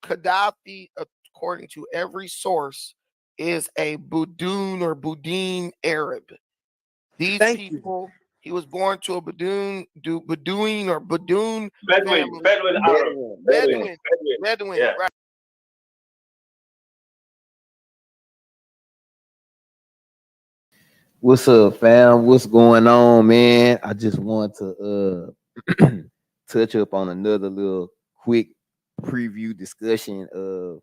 Gaddafi, according to every source, is a Budun or Budin Arab. These Thank you. people, he was born to a Bedouin or Budun Bedouin, family. Bedouin Arab, Bedouin, Bedouin, Bedouin. Bedouin, Yeah. right? What's up, fam? What's going on, man? I just want to touch up on another little quick preview discussion of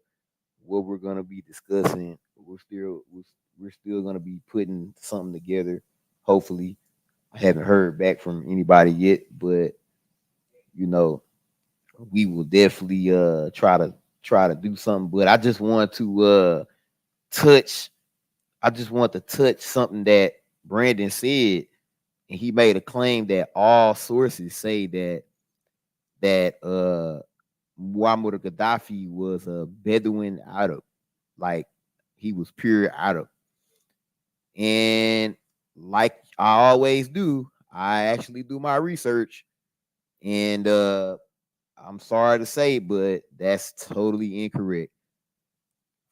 what we're gonna be discussing. We're still gonna be putting something together. Hopefully, I haven't heard back from anybody yet, but you know, we will definitely try to do something. But I just want to touch. I just want to touch something that Brandon said, and he made a claim that all sources say that Muammar Gaddafi was a Bedouin Arab, like he was pure Arab. And like I always do, I actually do my research, and I'm sorry to say, but that's totally incorrect.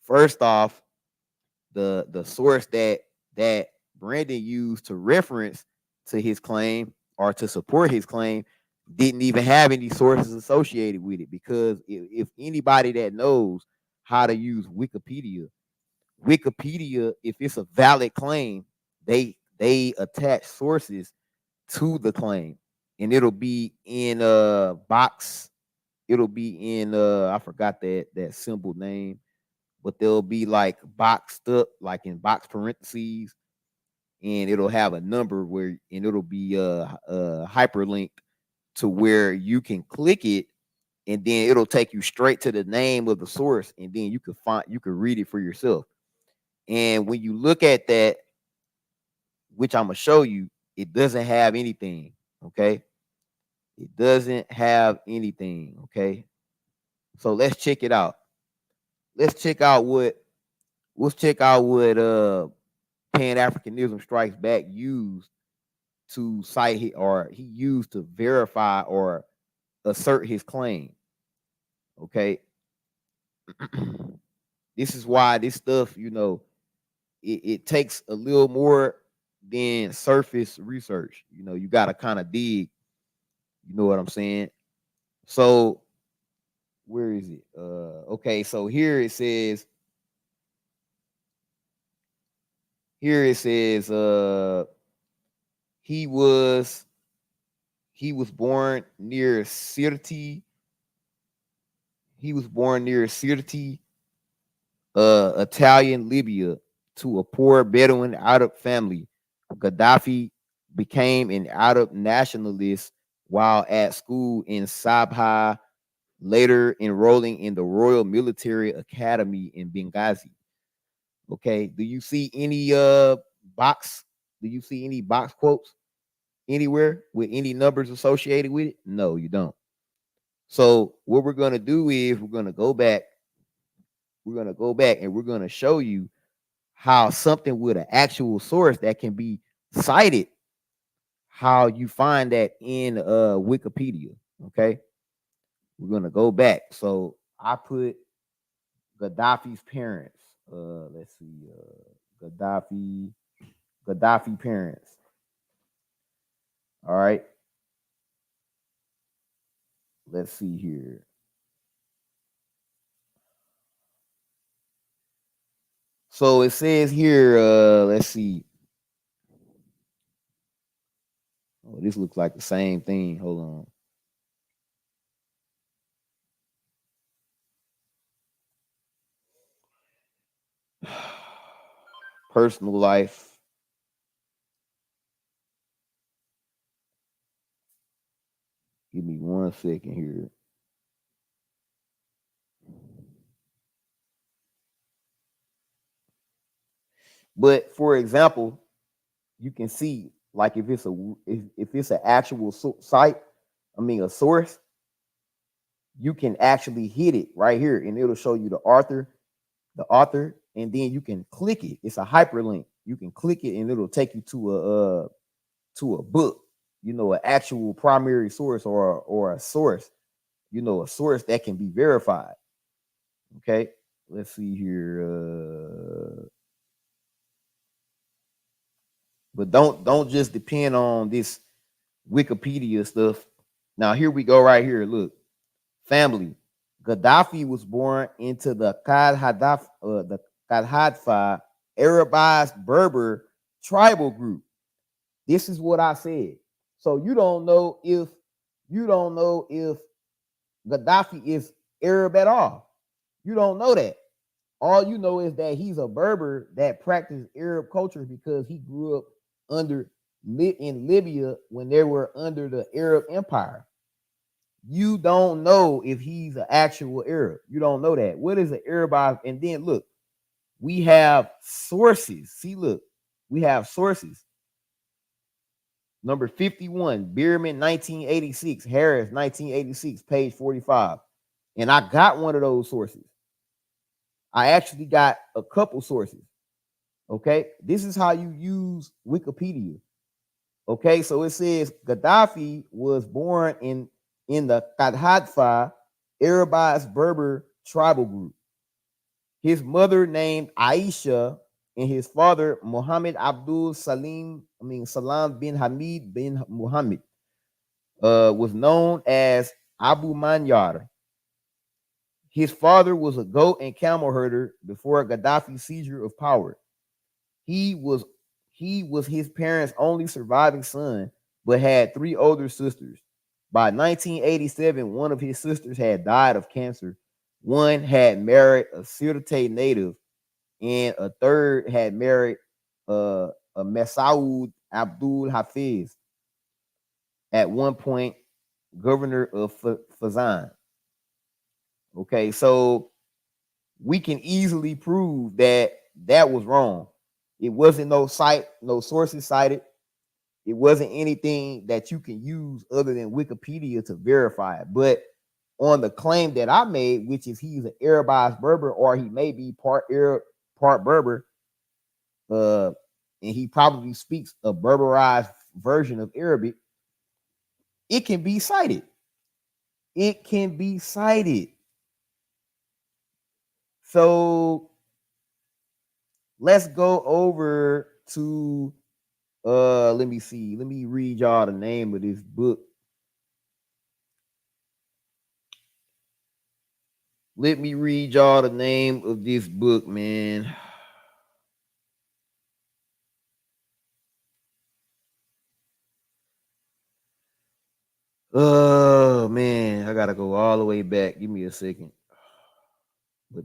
First off, the source that Brandon used to reference to his claim or to support his claim didn't even have any sources associated with it, because if anybody that knows how to use Wikipedia, if it's a valid claim, they attach sources to the claim, and it'll be in box. It'll be in I forgot that symbol name, but they'll be like boxed up, like in box parentheses, and it'll have a number where, and it'll be hyperlinked to where you can click it, and then it'll take you straight to the name of the source, and then you can read it for yourself. And when you look at that, which I'm gonna show you, it doesn't have anything. Okay, it doesn't have anything. Okay, so let's check it out. Let's check out what Pan Africanism Strikes Back used to cite or he used to verify or assert his claim. Okay, this is why this stuff, it takes a little more than surface research. You got to kind of dig. You know what I'm saying? So where is it? Okay, so here it says he was he was born near Sirti. He was born near Sirti, Italian Libya, to a poor Bedouin Arab family. Gaddafi became an Arab nationalist while at school in Sabha, later enrolling in the Royal Military Academy in Benghazi. Okay, box do you see any box quotes anywhere with any numbers associated with it? No, you don't. So what we're gonna do is we're gonna go back and we're gonna show you how something with an actual source that can be cited, how you find that in Wikipedia. Okay, we're gonna go back. So I put Gaddafi's parents. Let's see, Gaddafi parents. All right, let's see here. So it says here, let's see. Oh, this looks like the same thing. Hold on. Personal life. Give me 1 second here. But for example, you can see, like, if it's an actual site, I mean a source, you can actually hit it right here, and it'll show you the author, and then you can click it. It's a hyperlink. You can click it, and it'll take you to a book. An actual primary source or a source. A source that can be verified. Okay, let's see here. But don't just depend on this Wikipedia stuff. Now here we go right here. Look, family. Gaddafi was born into the Kadhadfa Arabized Berber tribal group. This is what I said. So you don't know if Gaddafi is Arab at all. You don't know that. All you know is that he's a Berber that practiced Arab culture because he grew up under in Libya when they were under the Arab Empire. You don't know if he's an actual Arab. You don't know that. What is an Arab? And then look, we have sources. See, look, we have sources. Number 51, Bierman 1986, Harris 1986, page 45. And I got one of those sources. I actually got a couple sources. Okay, this is how you use Wikipedia. Okay, so it says Gaddafi was born in the Kadhadfa Arabized Berber tribal group. His mother named Aisha and his father Muhammad Abdul Salam bin Hamid bin Muhammad was known as Abu Manyar. His father was a goat and camel herder before Gaddafi's seizure of power. He was he was his parents' only surviving son, but had three older sisters. By 1987, one of his sisters had died of cancer. One had married a Sirte native, and a third had married a Messaoud Abdul Hafiz, at one point governor of Fazan. Okay, so we can easily prove that that was wrong. It wasn't no sources cited. It wasn't anything that you can use other than Wikipedia to verify it. But on the claim that I made, which is he's an Arabized Berber, or he may be part Arab, part Berber, uh, and he probably speaks a Berberized version of Arabic, it can be cited. It can be cited. So let's go over to let me see. Let me read y'all the name of this book. Let me read y'all the name of this book, man. Oh man, I gotta go all the way back. Give me a second. But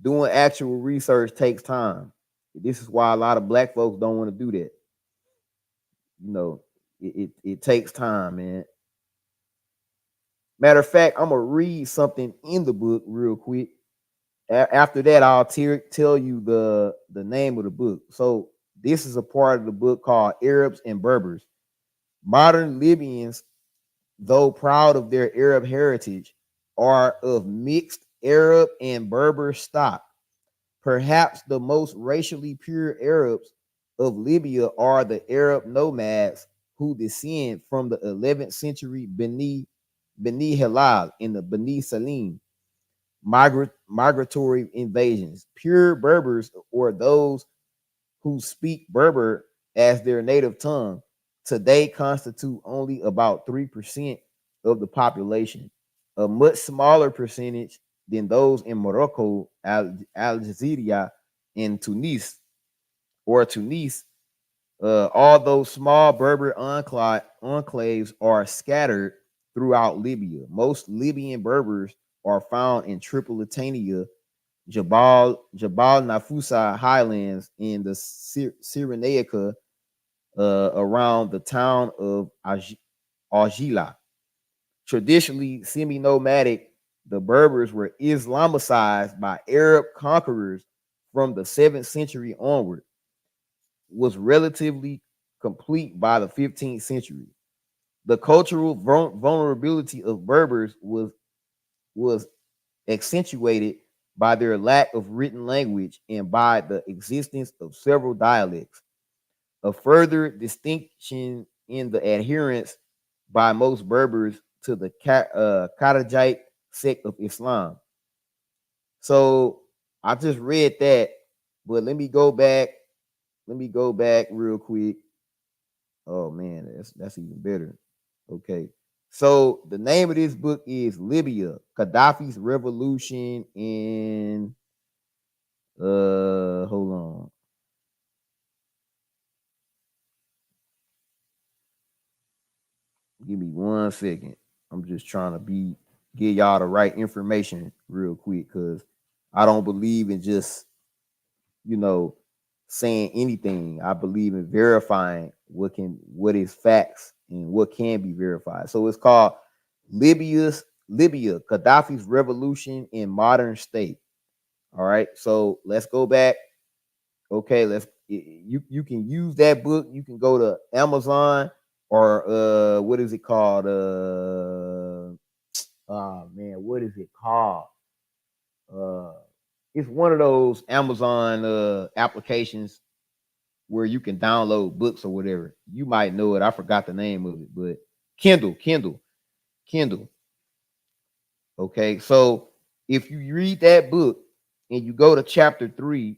doing actual research takes time. This is why a lot of black folks don't want to do that. You know, it takes time, man. Matter of fact, I'm gonna read something in the book real quick. After that, I'll tell you the name of the book. So this is a part of the book called Arabs and Berbers. Modern Libyans, though proud of their Arab heritage, are of mixed Arab and Berber stock. Perhaps the most racially pure Arabs of Libya are the Arab nomads who descend from the 11th century Beni Hilal and the Beni Salim migratory invasions. Pure Berbers, or those who speak Berber as their native tongue, today constitute only about 3% of the population, a much smaller percentage than those in Morocco, Algeria, and Tunis. Although small Berber enclaves are scattered throughout Libya, most Libyan Berbers are found in Tripolitania, Jabal Nafusa highlands, in the Cyrenaica, around the town of Argila. Traditionally semi-nomadic, the Berbers were Islamicized by Arab conquerors from the 7th century onward, was relatively complete by the 15th century. The cultural vulnerability of Berbers was accentuated by their lack of written language and by the existence of several dialects. A further distinction in the adherence by most Berbers to the Kharijite sect of Islam. So I just read that, but let me go back. Let me go back real quick. Oh man, that's even better. Okay. So the name of this book is Libya, Gaddafi's Revolution in hold on. Give me 1 second. I'm just trying to give y'all the right information real quick because I don't believe in just, you know, saying anything. I believe in verifying what is facts and what can be verified. So it's called Libya, Gaddafi's Revolution in Modern State. All right. So let's go back. Okay, you can use that book. You can go to Amazon or what is it called? Oh man, what is it called? Uh it's one of those Amazon applications where you can download books or whatever. You might know it. I forgot the name of it, but Kindle. Okay, so if you read that book and you go to chapter 3,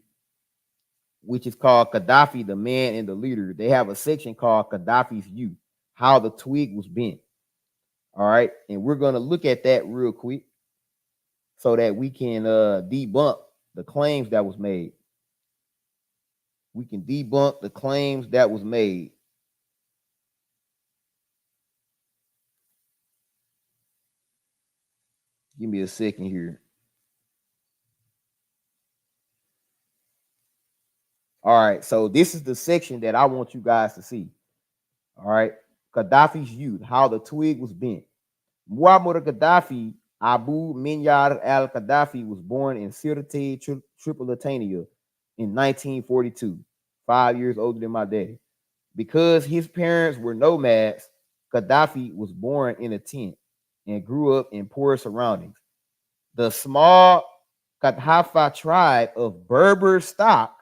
which is called Gaddafi, the Man and the Leader, they have a section called Gaddafi's Youth, how the twig was bent. All right, and we're gonna look at that real quick so that we can debunk the claims that was made. We can debunk the claims that was made. Give me a second here. All right, so this is the section that I want you guys to see. All right, Gaddafi's Youth, how the twig was bent. Muammar Gaddafi Abu Minyar al-Gaddafi was born in Sirte, Tripolitania in 1942, 5 years older than my daddy. Because his parents were nomads, Gaddafi was born in a tent and grew up in poor surroundings. The small Kadhafa tribe of Berber stock,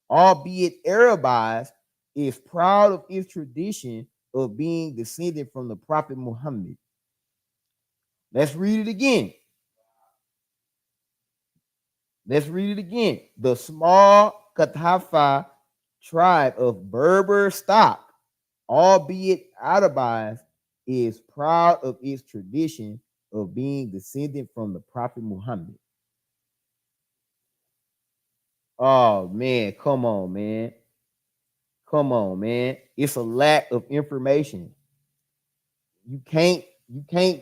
albeit Arabized, is proud of its tradition of being descended from the Prophet Muhammad. Let's read it again. Let's read it again. The small Kadhafa tribe of Berber stock, albeit Arabized, is proud of its tradition of being descended from the Prophet Muhammad. Oh man, come on, man. Come on, man. It's a lack of information. You can't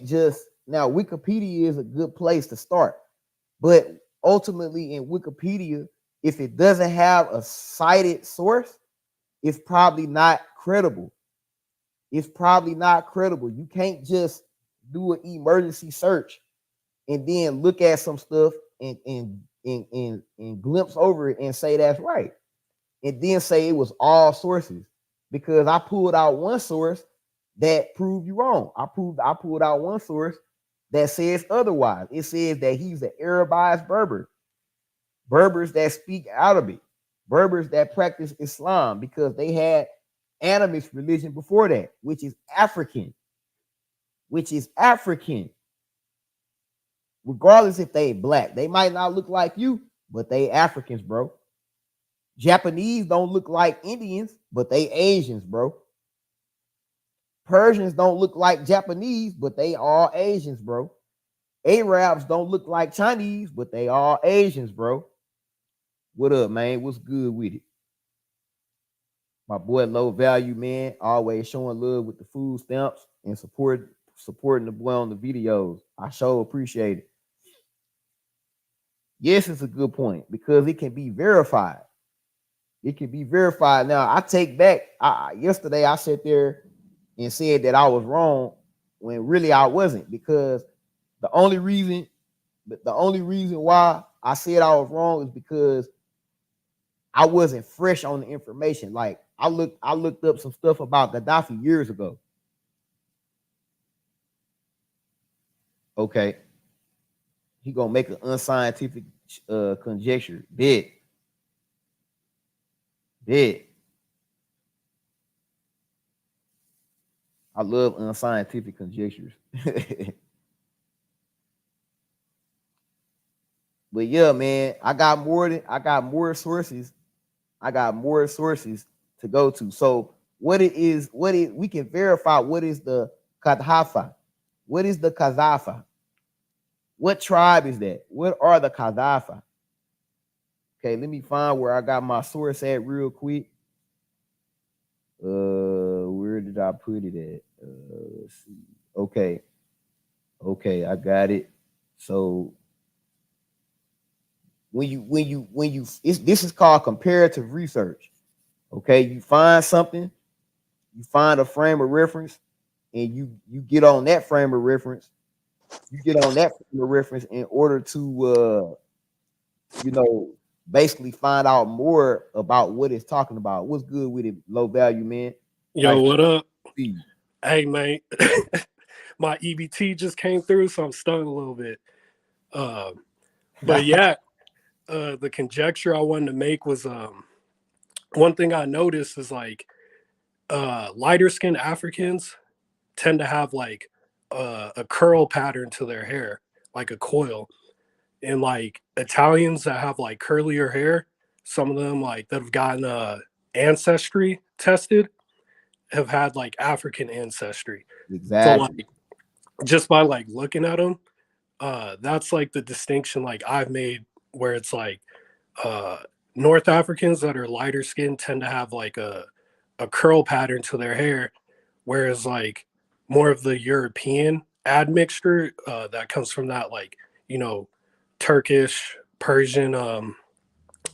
just now Wikipedia is a good place to start. But ultimately in Wikipedia, if it doesn't have a cited source, it's probably not credible. It's probably not credible. You can't just do an emergency search and then look at some stuff and glimpse over it and say that's right. And then say it was all sources because I pulled out one source that proved you wrong. I pulled out one source that says otherwise. It says that he's an Arabized Berber, Berbers that speak Arabic, Berbers that practice Islam because they had animist religion before that, which is African, which is African. Regardless if they black, they might not look like you, but they Africans, bro. Japanese don't look like Indians, but they Asians, bro. Persians don't look like Japanese, but they all Asians, bro. Arabs don't look like Chinese, but they all Asians, bro. What up, man? What's good with it? My boy Low Value, man, always showing love with the food stamps and supporting the boy on the videos. I sure appreciate it. Yes, it's a good point because it can be verified. It can be verified. Now, I take back. Yesterday I sat there and said that I was wrong when really I wasn't because the only reason why I said I was wrong is because I wasn't fresh on the information. Like I looked up some stuff about Gaddafi years ago. Okay, he gonna make an unscientific conjecture. Dead. I love unscientific conjectures. But yeah, man, I got more sources. I got more sources to go to. So what is we can verify what is the Kadhafa? What is the Kazafa? What tribe is that? What are the Kadhafa? Okay, let me find where I got my source at real quick. Where did I put it at? Let's see. Okay, okay, I got it. So this is called comparative research. Okay, you find something, you find a frame of reference, and you get on that frame of reference. You get on that frame of reference in order to you know, basically find out more about what it's talking about. What's good with it, low value man? Yo, Nice to what up? see you. Hey, man. My EBT just came through, so I'm stunned a little bit. But yeah, the conjecture I wanted to make was one thing I noticed is like lighter skinned Africans tend to have like a curl pattern to their hair, like a coil. And like Italians that have like curlier hair, some of them like that have gotten ancestry tested have had like African ancestry. So Exactly. like just by like looking at them, that's like the distinction like I've made where it's like uh North Africans that are lighter skinned tend to have like a curl pattern to their hair, whereas like more of the European admixture that comes from that like, you know, Turkish, Persian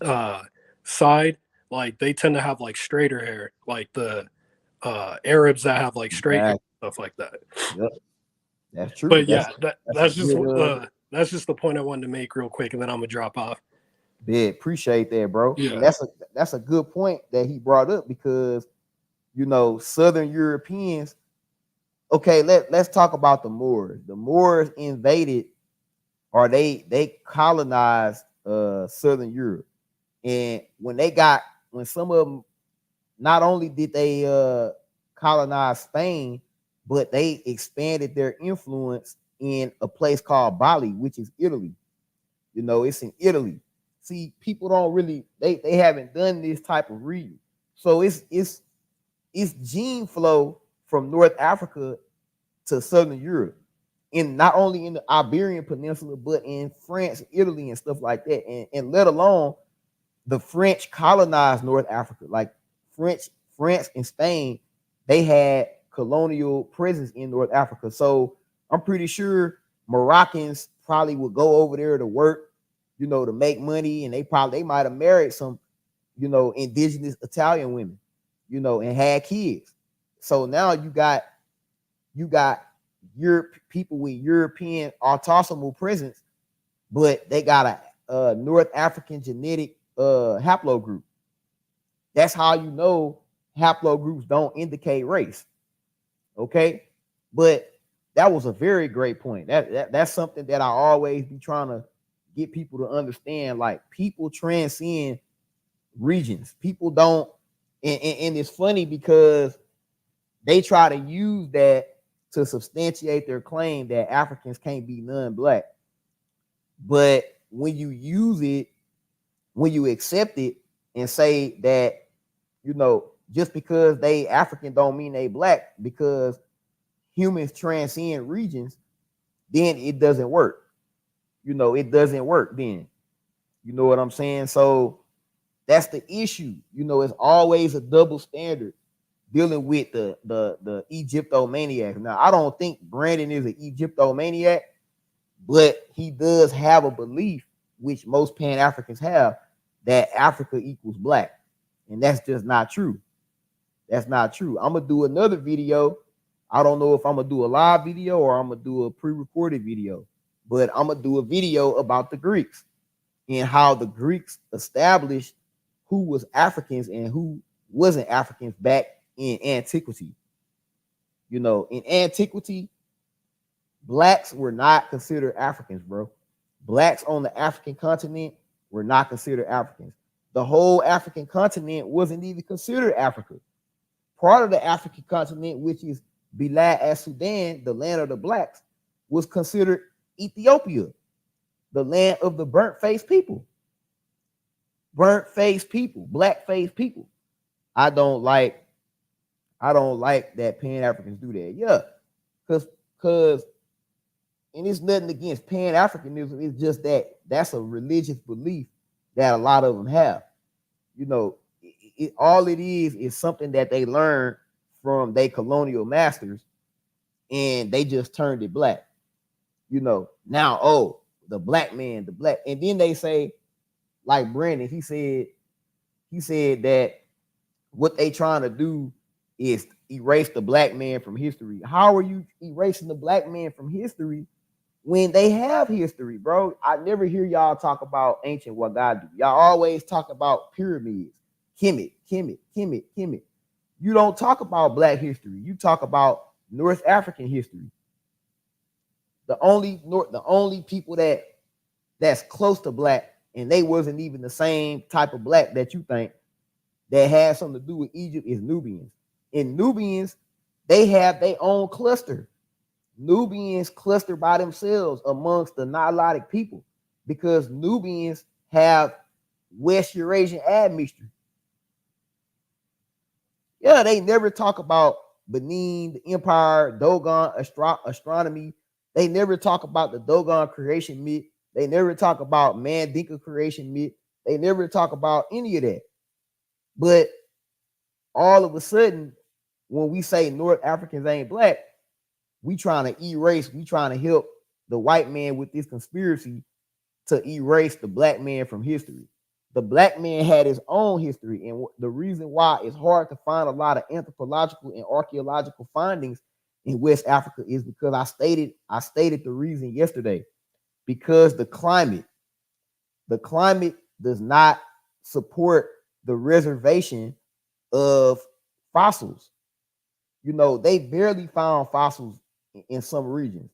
uh side, like they tend to have like straighter hair, like the Arabs that have like straight hair, Exactly. stuff like that. Yep. That's true. But yeah, That's a good that's just the point I wanted to make real quick, and then I'm gonna drop off. bit. Appreciate that, bro. And Yeah, that's a good point that he brought up because you know, Southern Europeans. Okay, let's talk about the Moors. The Moors invaded or they colonized Southern Europe. And when some of them not only did they colonize Spain, but they expanded their influence in a place called Bali, which is Italy. You know, it's in Italy. See, people don't really they haven't done this type of reading. So it's gene flow from North Africa to Southern Europe, in not only in the Iberian Peninsula, but in France, Italy, and stuff like that, and let alone the French colonized North Africa. Like France and Spain, they had colonial presence in North Africa. So I'm pretty sure Moroccans probably would go over there to work, you know, to make money, and they might have married some, you know, indigenous Italian women, you know, and had kids. So now you got Europe people with European autosomal presence, but they got a North African genetic haplogroup. That's how you know haplogroups don't indicate race. Okay, but that was a very great point. That's something that I always be trying to get people to understand. Like people transcend regions. People don't, and it's funny because they try to use that to substantiate their claim that Africans can't be non-black. But when you use it, when you accept it and say that, you know, just because they African don't mean they black, because humans transcend regions, then it doesn't work. You know, it doesn't work then. You know what I'm saying? So that's the issue. You know, it's always a double standard dealing with the Egyptomaniac. Now, I don't think Brandon is an Egyptomaniac, but he does have a belief, which most Pan Africans have, that Africa equals black, and that's just not true. That's not true. I'm gonna do another video. I don't know if I'm gonna do a live video or I'm gonna do a pre-recorded video, but I'm gonna do a video about the Greeks and how the Greeks established who was Africans and who wasn't Africans back in antiquity. You know, in antiquity, blacks were not considered Africans, bro. Blacks on the African continent were not considered Africans. The whole African continent wasn't even considered Africa. Part of the African continent, which is Bilad as Sudan, the land of the blacks, was considered Ethiopia. the land of the burnt-faced people, black-faced people. I don't like that Pan-Africans do that. Yeah, because and it's nothing against Pan-Africanism. It's just that's a religious belief that a lot of them have. You know, all it is something that they learned from their colonial masters, and they just turned it black. You know, now, oh, the black man, and then they say, like Brandon, he said that what they trying to do is erase the black man from history. How are you erasing the black man from history when they have history, bro? I never hear y'all talk about ancient Wagadu. Y'all always talk about pyramids, Kemet. You don't talk about black history. You talk about North African history. The only people that's close to black, and they wasn't even the same type of black that you think that has something to do with Egypt, is Nubians. And Nubians, they have their own cluster. Nubians cluster by themselves amongst the Nilotic people because Nubians have West Eurasian admixture. Yeah, they never talk about Benin, the empire, Dogon, astronomy. They never talk about the Dogon creation myth. They never talk about Mandinka creation myth. They never talk about any of that. But all of a sudden, when we say North Africans ain't black, we trying to help the white man with this conspiracy to erase the black man from history. The black man had his own history, and the reason why it's hard to find a lot of anthropological and archaeological findings in West Africa is because I stated the reason yesterday. Because the climate does not support the reservation of fossils. You know, they barely found fossils in some regions.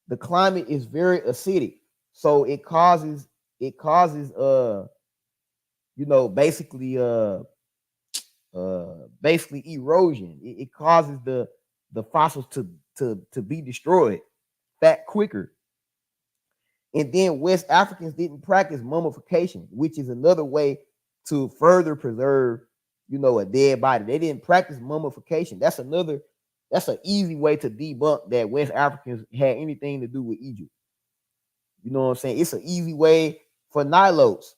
The climate is very acidic, so it causes you know, basically erosion. It causes the fossils to be destroyed fat quicker. And then West Africans didn't practice mummification, which is another way to further preserve, you know, a dead body. They didn't practice mummification. That's an easy way to debunk that West Africans had anything to do with Egypt. You know what I'm saying? It's an easy way for Nilotes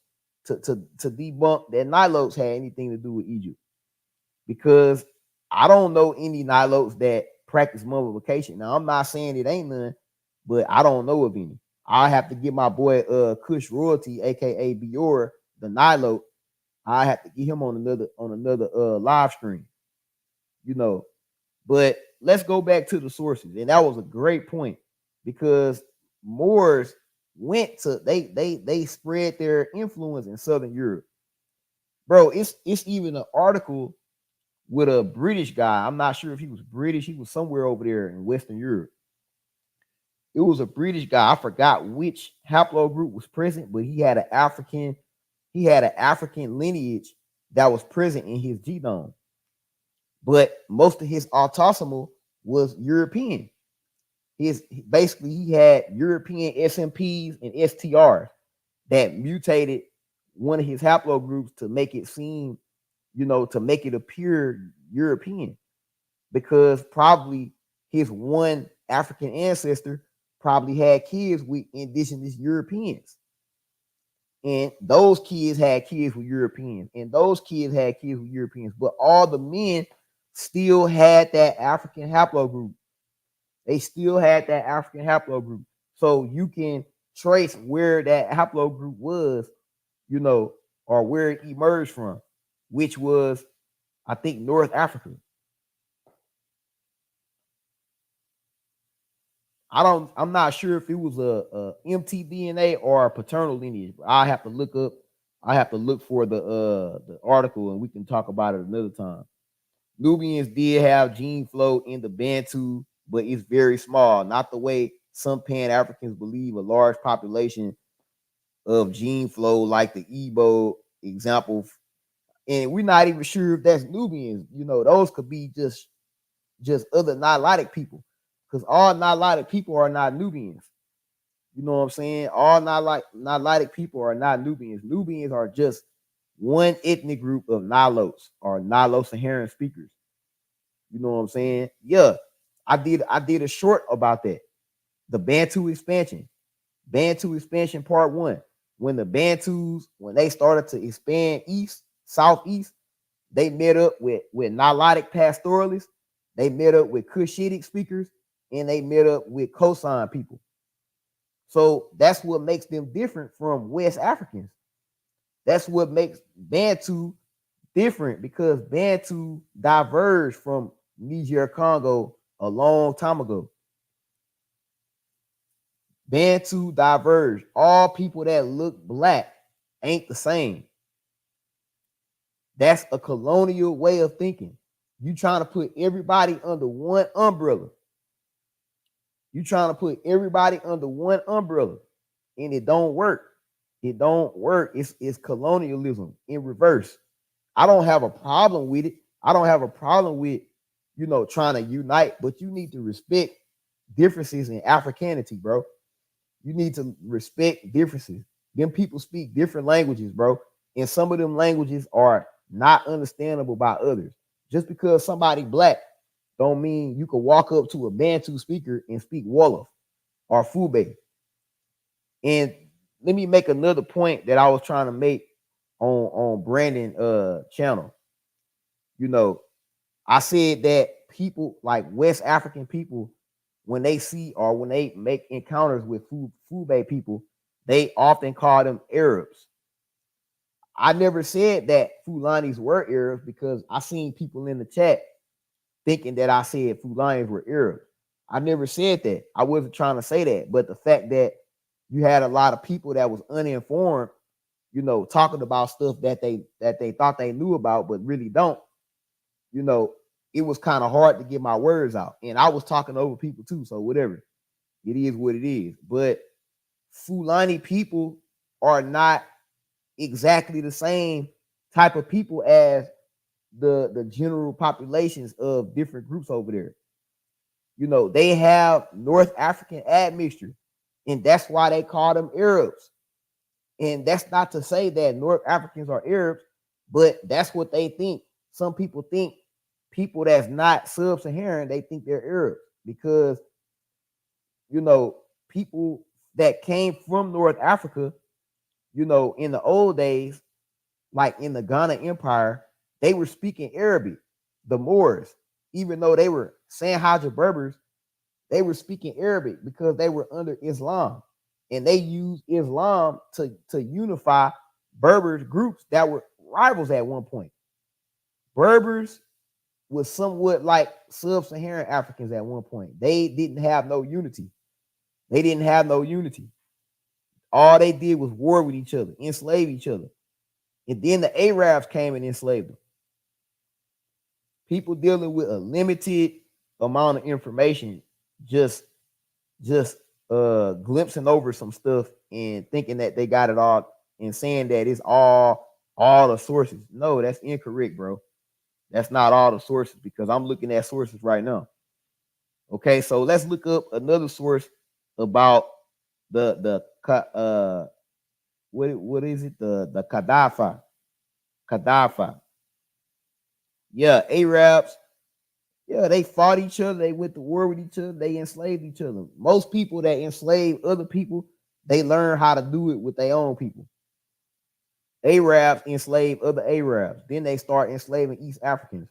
to debunk that Nilotes had anything to do with Egypt, because I don't know any Nilotes that practice mummification. Now, I'm not saying it ain't none, but I don't know of any. I have to get my boy Kush Royalty, aka Bior, the Nilote. I have to get him on another live stream, you know. But let's go back to the sources, and that was a great point, because Moors went to they spread their influence in Southern Europe, bro. It's even an article with a British guy. I'm not sure if he was British. He was somewhere over there in Western Europe. It was a British guy. I forgot which haplogroup was present, but he had an African lineage that was present in his genome. But most of his autosomal was European. He had European SMPs and STRs that mutated one of his haplogroups to make it seem, you know, to make it appear European, because probably his one African ancestor probably had kids with indigenous Europeans, and those kids had kids with Europeans, and those kids had kids with Europeans, but all the men still had that African haplogroup. They still had that African haplogroup. So you can trace where that haplogroup was, you know, or where it emerged from, which was, I think, North Africa. I'm not sure if it was a mtDNA or a paternal lineage, but I have to look for the article, and we can talk about it another time. Nubians did have gene flow in the Bantu, but it's very small, not the way some Pan-Africans believe a large population of gene flow like the Igbo example. And we're not even sure if that's Nubians. You know, those could be just other Nilotic people, because all Nilotic people are not Nubians. You know what I'm saying? All Nilotic people are not Nubians. Nubians are just one ethnic group of Nilotes or Nilo-Saharan speakers. You know what I'm saying? Yeah, I did a short about that. The Bantu expansion. Bantu expansion part one. When the Bantus, when they started to expand east, southeast, they met up with Nilotic pastoralists, they met up with Cushitic speakers, and they met up with Kosan people. So that's what makes them different from West Africans. That's what makes Bantu different because Bantu diverged from Niger Congo a long time ago. Bantu diverged. All people that look black ain't the same. That's a colonial way of thinking. You trying to put everybody under one umbrella. You trying to put everybody under one umbrella, and it don't work. It don't work. It's colonialism in reverse. I don't have a problem with it. I don't have a problem with trying to unite, but you need to respect differences in Africanity, bro. You need to respect differences. Them people speak different languages, bro, and some of them languages are not understandable by others. Just because somebody black don't mean you can walk up to a Bantu speaker and speak Wolof or Fube. And let me make another point that I was trying to make on Brandon channel. You know, I said that people like West African people, when they see or when they make encounters with Fube people, they often call them Arabs. I never said that Fulanis were Arabs because I seen people in the chat thinking that I said Fulanis were Arabs. I never said that. I wasn't trying to say that. But the fact that you had a lot of people that was uninformed, talking about stuff that they thought they knew about, but really don't, you know, it was kind of hard to get my words out. And I was talking over people too. So whatever. It is what it is. But Fulani people are not exactly the same type of people as the general populations of different groups over there. They have North African admixture, and that's why they call them Arabs. And that's not to say that North Africans are Arabs, but that's what they think. Some people think people that's not sub-Saharan, they think they're Arabs because people that came from North Africa, in the old days, like in the Ghana Empire, they were speaking Arabic. The Moors, even though they were Sanhaja Berbers, they were speaking Arabic because they were under Islam, and they used Islam to unify Berbers groups that were rivals at one point. Berbers was somewhat like sub-Saharan Africans at one point. They didn't have no unity. They didn't have no unity. All they did was war with each other, enslave each other. And then the Arabs came and enslaved them. People dealing with a limited amount of information, just glimpsing over some stuff and thinking that they got it all and saying that it's all the sources. No, that's incorrect, bro. That's not all the sources because I'm looking at sources right now. Okay, so let's look up another source about the what is it, the Ghaddafi. Yeah, Arabs. Yeah, they fought each other. They went to war with each other. They enslaved each other. Most people that enslave other people, they learn how to do it with their own people. Arabs enslave other Arabs. Then they start enslaving East Africans.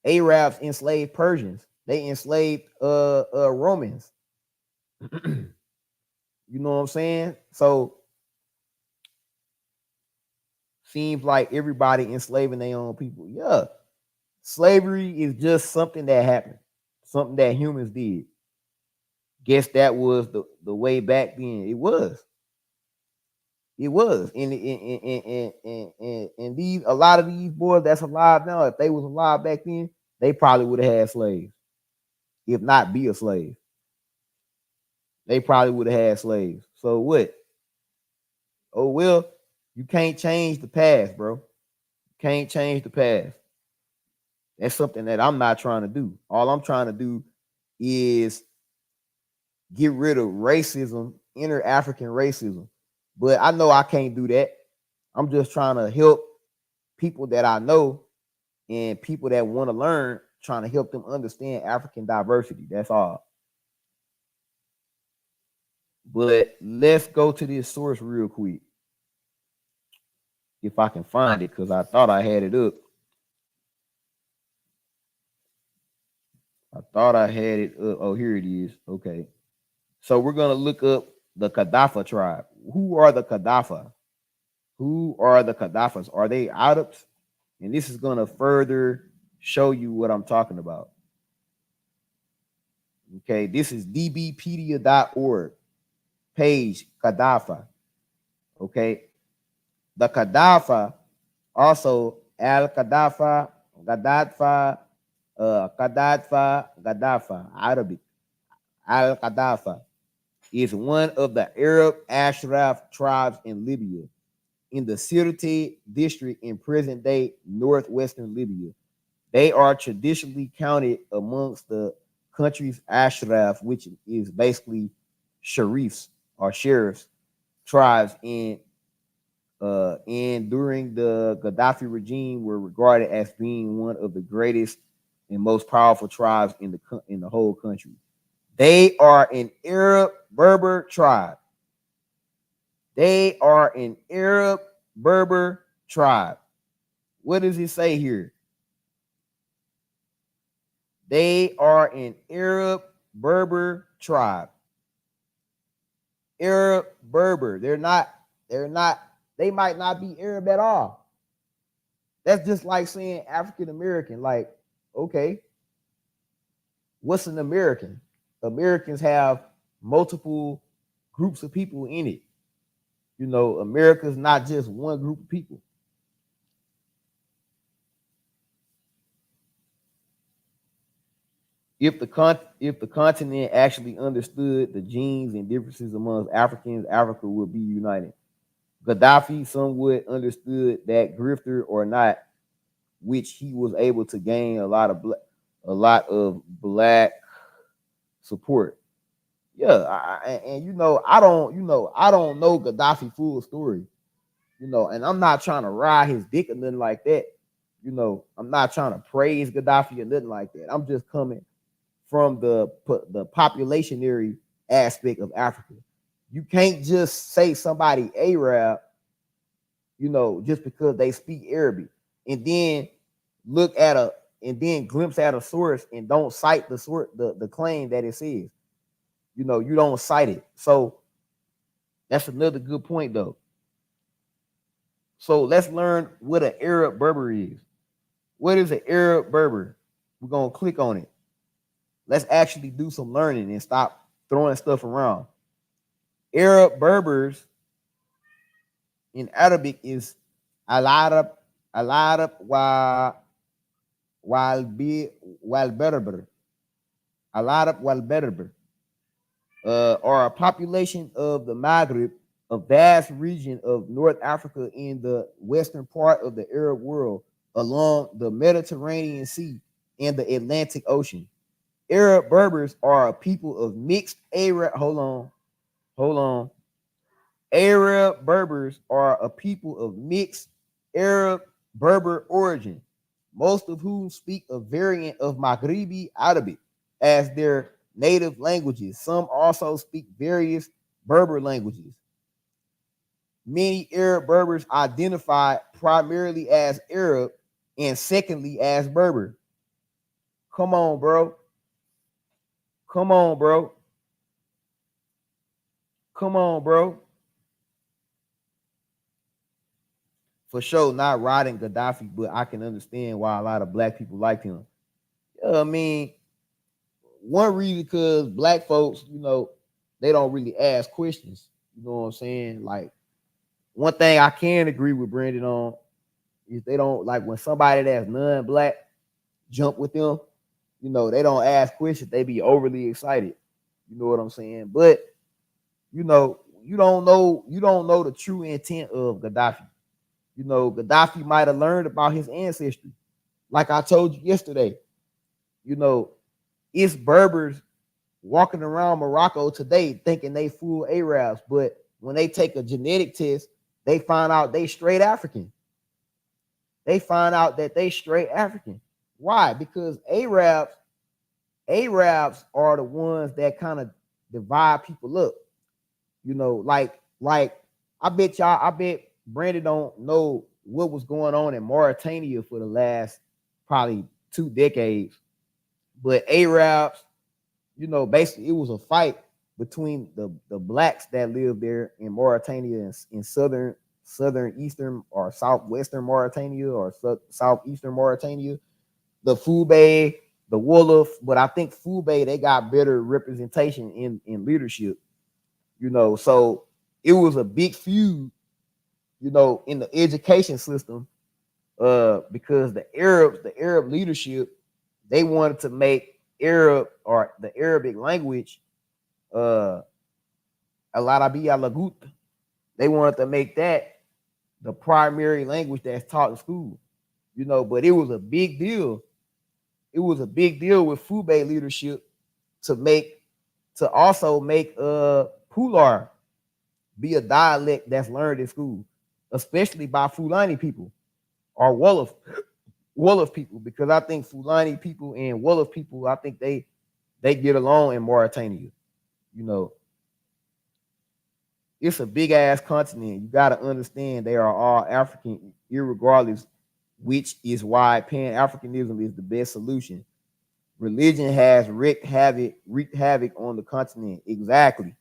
Arabs enslaved Persians. They enslaved Romans. You know what I'm saying? So seems like everybody enslaving their own people. Yeah. Slavery is just something that happened, something that humans did. Guess that was the way back then. It was. It was. And these a lot of these boys that's alive now, if they was alive back then, they probably would have had slaves. If not be a slave. They probably would have had slaves. So what? Oh well, you can't change the past, bro. You can't change the past. That's something that I'm not trying to do. All I'm trying to do is get rid of racism, inner African racism. But I know I can't do that. I'm just trying to help people that I know and people that want to learn, trying to help them understand African diversity. That's all. But let's go to this source real quick. If I can find it, because I thought I had it up. I thought I had it up. Oh, here it is. Okay. So we're gonna look up the Ghaddafi tribe. Who are the Ghaddafi? Who are the Ghaddafis? Are they Arabs? And this is gonna further show you what I'm talking about. Okay, this is dbpedia.org, page Ghaddafi. Okay, the Ghaddafi, also Al Ghaddafi, Gaddafi, Gaddafi, Arabic, Al Ghaddafi is one of the Arab Ashraf tribes in Libya, in the Sirte district in present-day northwestern Libya. They are traditionally counted amongst the country's Ashraf, which is basically sharifs or sheriffs tribes and during the Gaddafi regime were regarded as being one of the greatest and most powerful tribes in the whole country. They are an Arab Berber tribe. They are an Arab Berber tribe. What does it say here? They are an Arab Berber tribe. Arab Berber. They might not be Arab at all. That's just like saying African American. Like, okay, what's an American? Americans have multiple groups of people in it. You know, America's not just one group of people. If the continent actually understood the genes and differences among Africans, Africa would be united. Gaddafi somewhat understood that, grifter or not, which he was able to gain a lot of black support. Yeah, and I don't know Gaddafi full story, and I'm not trying to ride his dick or nothing like that. I'm not trying to praise Gaddafi or nothing like that. I'm just coming from the populationary aspect of Africa. You can't just say somebody Arab, just because they speak Arabic, and then glimpse at a source and don't cite the claim that it says. You don't cite it. So that's another good point, though. So let's learn what an Arab Berber is. What is an Arab Berber? We're gonna click on it. Let's actually do some learning and stop throwing stuff around. Arab Berbers in Arabic is al-Arab, al-Arab wal Berber, al-Arab wal Berber, are a population of the Maghreb, a vast region of North Africa in the western part of the Arab world, along the Mediterranean Sea and the Atlantic Ocean. Arab Berbers are a people of mixed Arab. Hold on. Arab Berbers are a people of mixed Arab Berber origin, most of whom speak a variant of Maghribi Arabic as their native languages. Some also speak various Berber languages. Many Arab Berbers identify primarily as Arab and secondly as Berber. Come on, bro. Come on, bro. Come on, bro. For sure, not riding Gaddafi, but I can understand why a lot of black people liked him. I mean, one reason because black folks, they don't really ask questions. You know what I'm saying? Like, one thing I can agree with Brandon on is they don't like when somebody that's non-black jump with them, they don't ask questions. They be overly excited. You know what I'm saying? But you don't know the true intent of Gaddafi. Gaddafi might have learned about his ancestry. Like I told you yesterday, it's Berbers walking around Morocco today thinking they full Arabs, but when they take a genetic test, they find out they straight African. They find out that they straight African. Why? Because Arabs are the ones that kind of divide people up. Like I bet Brandon don't know what was going on in Mauritania for the last probably 2 decades. But Arabs, basically it was a fight between the blacks that lived there in Mauritania and in southern eastern or southwestern Mauritania or southeastern Mauritania, the Fube, the Wolof, but I think Fube they got better representation in leadership, so it was a big feud, in the education system, because the Arab leadership, they wanted to make Arab or the Arabic language, Al Arabiya Lagut. They wanted to make that the primary language that's taught in school, but it was a big deal. It was a big deal with Fube leadership to also make Pular be a dialect that's learned in school, especially by Fulani people or Wolof people, because I think Fulani people and Wolof people, I think they get along in Mauritania. You know, it's a big ass continent. You got to understand they are all African, irregardless, which is why Pan-Africanism is the best solution. Religion has wreaked havoc on the continent. Exactly.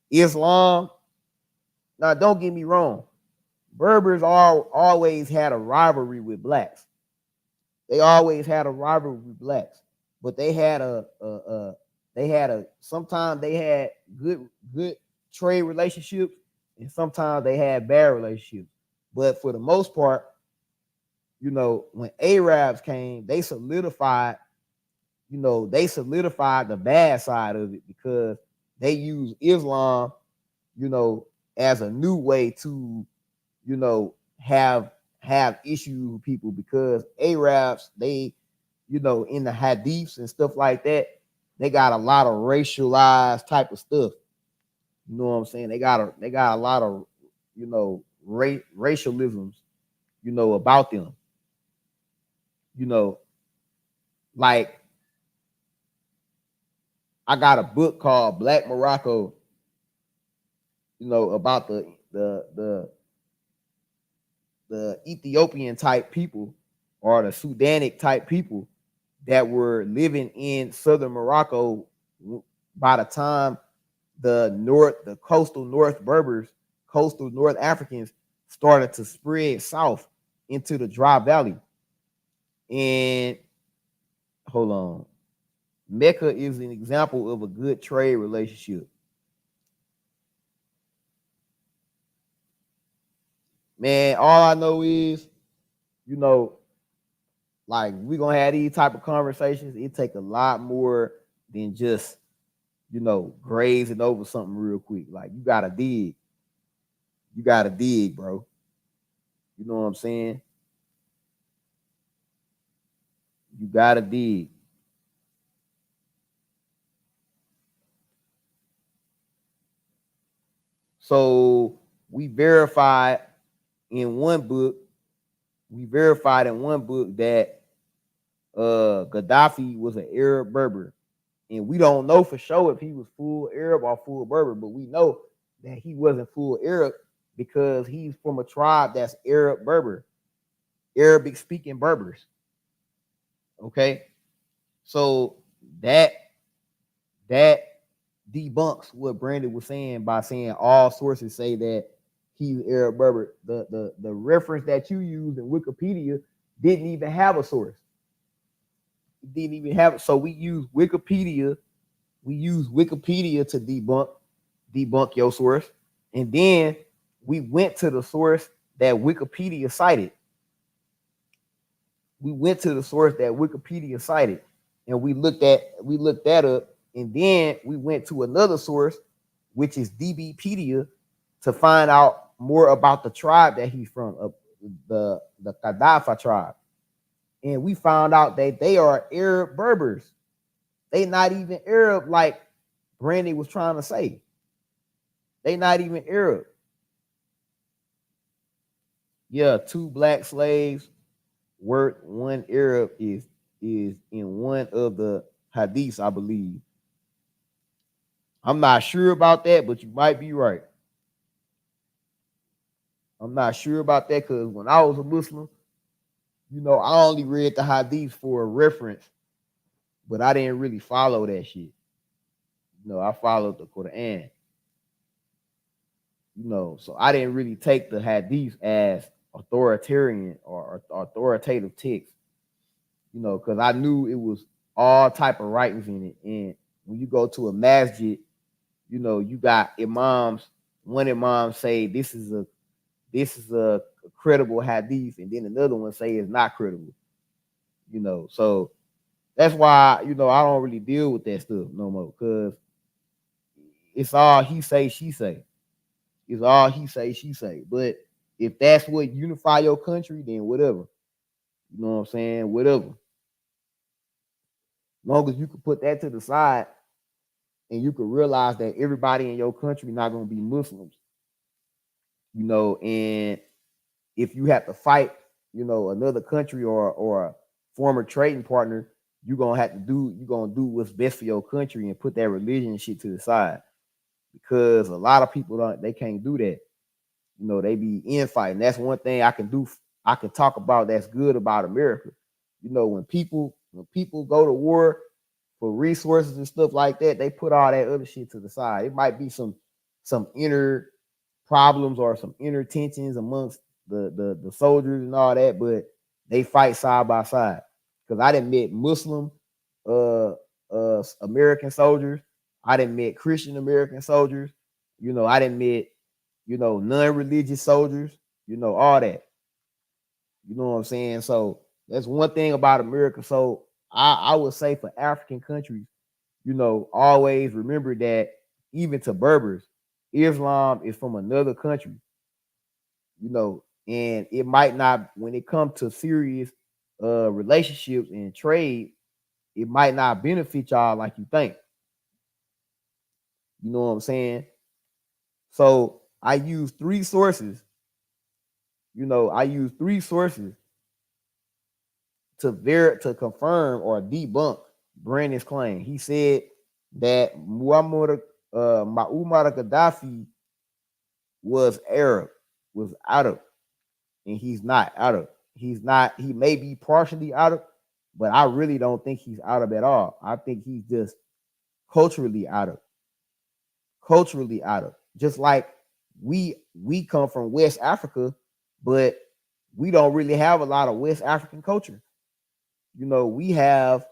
Islam. Now, don't get me wrong. Berbers always had a rivalry with blacks. They always had a rivalry with blacks, but they had sometimes they had good trade relationships, and sometimes they had bad relationships. But for the most part, when Arabs came, they solidified the bad side of it, because they used Islam, as a new way to, have issues with people, because Arabs, they, in the hadiths and stuff like that, they got a lot of racialized type of stuff. You know what I'm saying? They got a lot of, racialisms, about them. Like, I got a book called Black Morocco, about the Ethiopian type people or the Sudanic type people that were living in southern Morocco by the time the coastal North Berbers, coastal North Africans started to spread south into the dry valley. And hold on. Mecca is an example of a good trade relationship. Man, all I know is, like, we're gonna have these type of conversations. It take a lot more than just, grazing over something real quick. Like, you gotta dig. You gotta dig, bro. You know what I'm saying? You gotta dig. So we verified in one book that Ghaddafi was an Arab Berber. And we don't know for sure if he was full Arab or full Berber, but we know that he wasn't full Arab because he's from a tribe that's Arab Berber, Arabic speaking Berbers. Okay. So that debunks what Brandon was saying by saying all sources say that he's Arab Berber. The reference that you use in Wikipedia didn't even have a source. It didn't even have it. So we use Wikipedia. We use Wikipedia to debunk your source. And then we went to the source that Wikipedia cited. We went to the source that Wikipedia cited, and we looked that up. And then we went to another source, which is DBpedia, to find out more about the tribe that he's from, the Ghaddafi tribe. And we found out that they are Arab Berbers. They not even Arab like Brandy was trying to say. They not even Arab. Yeah, 2 black slaves worth 1 Arab is in one of the hadiths, I believe. I'm not sure about that, but you might be right. I'm not sure about that because when I was a Muslim, I only read the hadiths for a reference, but I didn't really follow that shit. I followed the Quran. So I didn't really take the hadiths as authoritarian or authoritative text, because I knew it was all type of writings in it. And when you go to a masjid, you got imams. One imam say this is a credible hadith, and then another one say it's not credible. So that's why I don't really deal with that stuff no more, because it's all he say, she say. It's all he say, she say. But if that's what unify your country, then whatever. You know what I'm saying? Whatever. As long as you can put that to the side and you can realize that everybody in your country not going to be Muslims, and if you have to fight, another country or a former trading partner, you're gonna do what's best for your country and put that religion shit to the side. Because a lot of people they can't do that. They be infighting. That's one thing I can talk about that's good about America. When people go to war for resources and stuff like that, they put all that other shit to the side. It might be some inner problems or some inner tensions amongst the soldiers and all that, but they fight side by side. Because I done met Muslim American soldiers, I done met Christian American soldiers, I done met non-religious soldiers, all that. You know what I'm saying? So that's one thing about America. So I would say for African countries, always remember that even to Berbers, Islam is from another country, and it might not, when it comes to serious relationships and trade, it might not benefit y'all like you think. You know what I'm saying? So I use 3 sources. I use 3 sources to confirm or debunk Brandon's claim. He said that Muammar Gaddafi was Arab, was Arab, and he's not Arab. He's not. He may be partially Arab, but I really don't think he's Arab at all. I think he's just culturally Arab. Culturally Arab. Just like we come from West Africa, but we don't really have a lot of West African culture. We have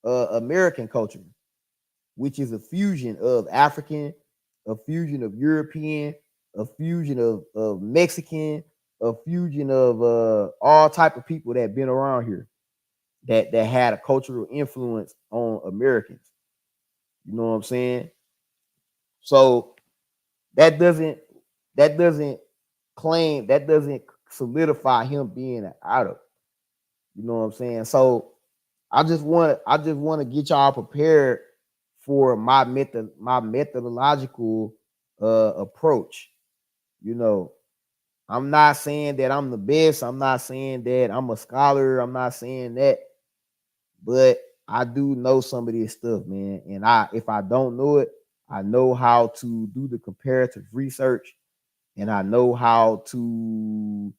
American culture, which is a fusion of African, a fusion of European, a fusion of Mexican, a fusion of all type of people that been around here that had a cultural influence on Americans. You know what I'm saying? So that doesn't solidify him being an Arab. You know what I'm saying? So I just want to get y'all prepared for my methodological approach. I'm not saying that I'm the best. I'm not saying that I'm a scholar. I'm not saying that, but I do know some of this stuff, man. And if I don't know it, I know how to do the comparative research, and I know how to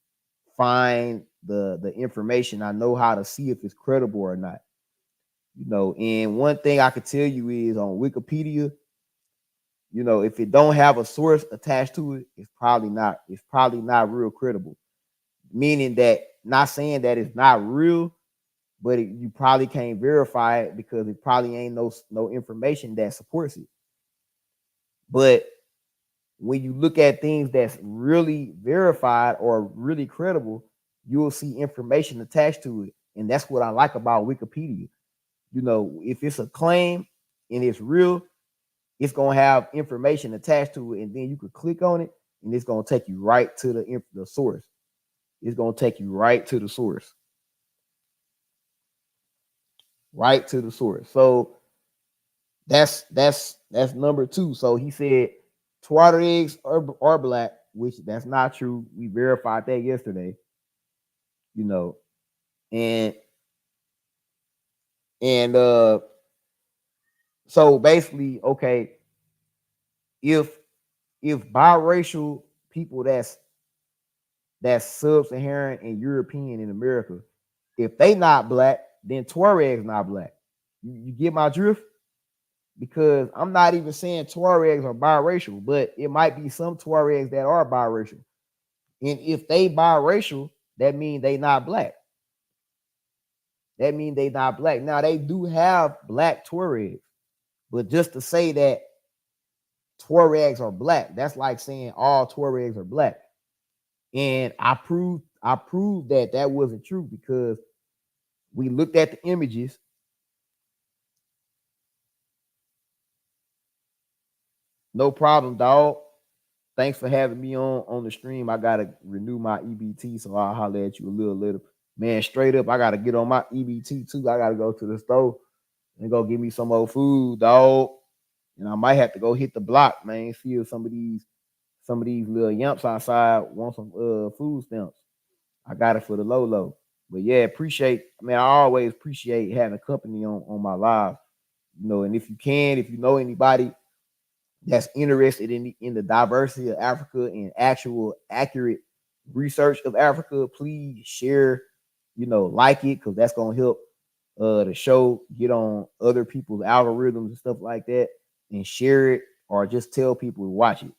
find the information. I know how to see if it's credible or not. And one thing I could tell you is on Wikipedia, if it don't have a source attached to it, it's probably not real credible. Meaning that, not saying that it's not real, but you probably can't verify it because it probably ain't no information that supports it. But when you look at things that's really verified or really credible, you will see information attached to it. And that's what I like about Wikipedia. If it's a claim and it's real, it's going to have information attached to it, and then you could click on it and it's going to take you right to the source. It's going to take you right to the source. Right to the source. So That's number two. So he said Tuaregs are black, which that's not true. We verified that yesterday. You know, and and so basically, okay, if biracial people that's sub-Saharan and European in America, if they not black, then Tuaregs not black. You get my drift? Because I'm not even saying Tuaregs are biracial, but it might be some Tuaregs that are biracial. And if they biracial, that means they not black. That means they not black. Now they do have black Tuaregs, but just to say that Tuaregs are black, that's like saying all Tuaregs are black. And I proved that wasn't true because we looked at the images. No problem, dog. Thanks for having me on the stream. I gotta renew my EBT, so I'll holler at you a little later. Man, straight up, I gotta get on my EBT too. I gotta go to the store and go get me some more food, dog. And I might have to go hit the block, man. See if some of these little yumps outside want some food stamps. I got it for the low. But yeah, appreciate. I mean, I always appreciate having company on my live. You know, and if you know anybody that's interested in the diversity of Africa and actual accurate research of Africa, please share, like it, because that's gonna help the show get on other people's algorithms and stuff like that, and share it or just tell people to watch it.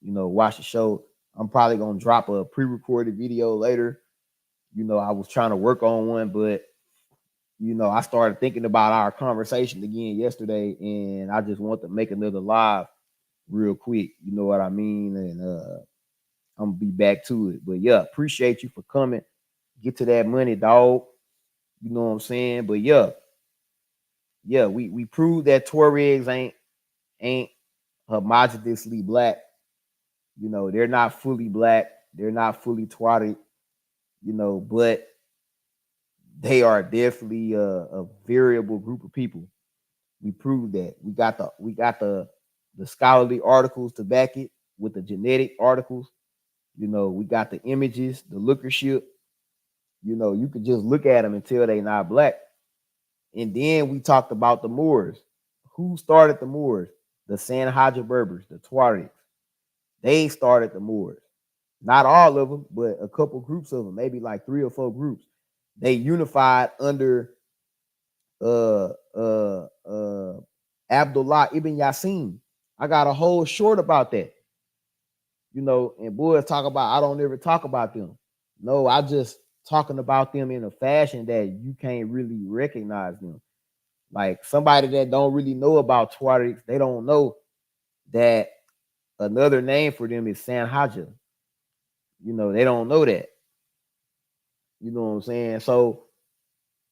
Watch the show. I'm probably gonna drop a pre-recorded video later. I was trying to work on one, but I started thinking about our conversation again yesterday, and I just want to make another live real quick. You know what I mean? And I'm gonna be back to it. But yeah, appreciate you for coming. Get to that money, dog. You know what I'm saying? But yeah, we proved that Tuaregs ain't homogeneously black. They're not fully black. They're not fully Tuareg. But they are definitely a variable group of people. We proved that. We got the scholarly articles to back it with the genetic articles. We got the images, the lookership. You could just look at them and tell they not black. And then we talked about the Moors. Who started the Moors? The Sanhaja Berbers, the Tuaregs. They started the Moors. Not all of them, but a couple groups of them, maybe like 3 or 4 groups. They unified under uh uh uh Abdullah ibn Yassin. I got a whole short about that. And boys talk about I don't ever talk about them. No, I just talking about them in a fashion that you can't really recognize them. Like somebody that don't really know about Tuaregs, they don't know that another name for them is Sanhaja. They don't know that. You know what I'm saying? So,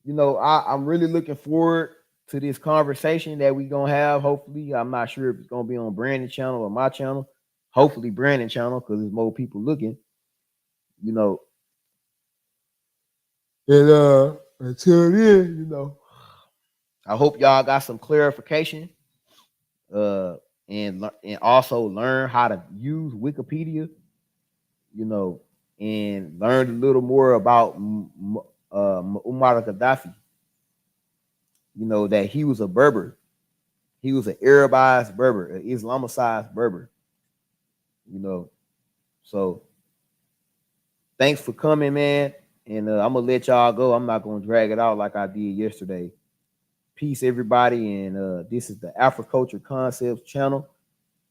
I'm really looking forward to this conversation that we gonna have. Hopefully, I'm not sure if it's gonna be on Brandon's channel or my channel. Hopefully, Brandon's channel, because there's more people looking. And until then, I hope y'all got some clarification. And also learn how to use Wikipedia. And learn a little more about Muammar Gaddafi. That he was a Berber. He was an Arabized Berber, an Islamicized Berber. So thanks for coming, man. And I'm gonna let y'all go. I'm not gonna drag it out like I did yesterday. Peace, everybody. And this is the Afri-Culture Concepts channel,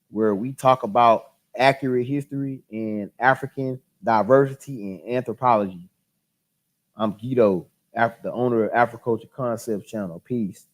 where we talk about accurate history and African diversity and anthropology. I'm Guido, the owner of Afri-Culture Concepts channel. Peace.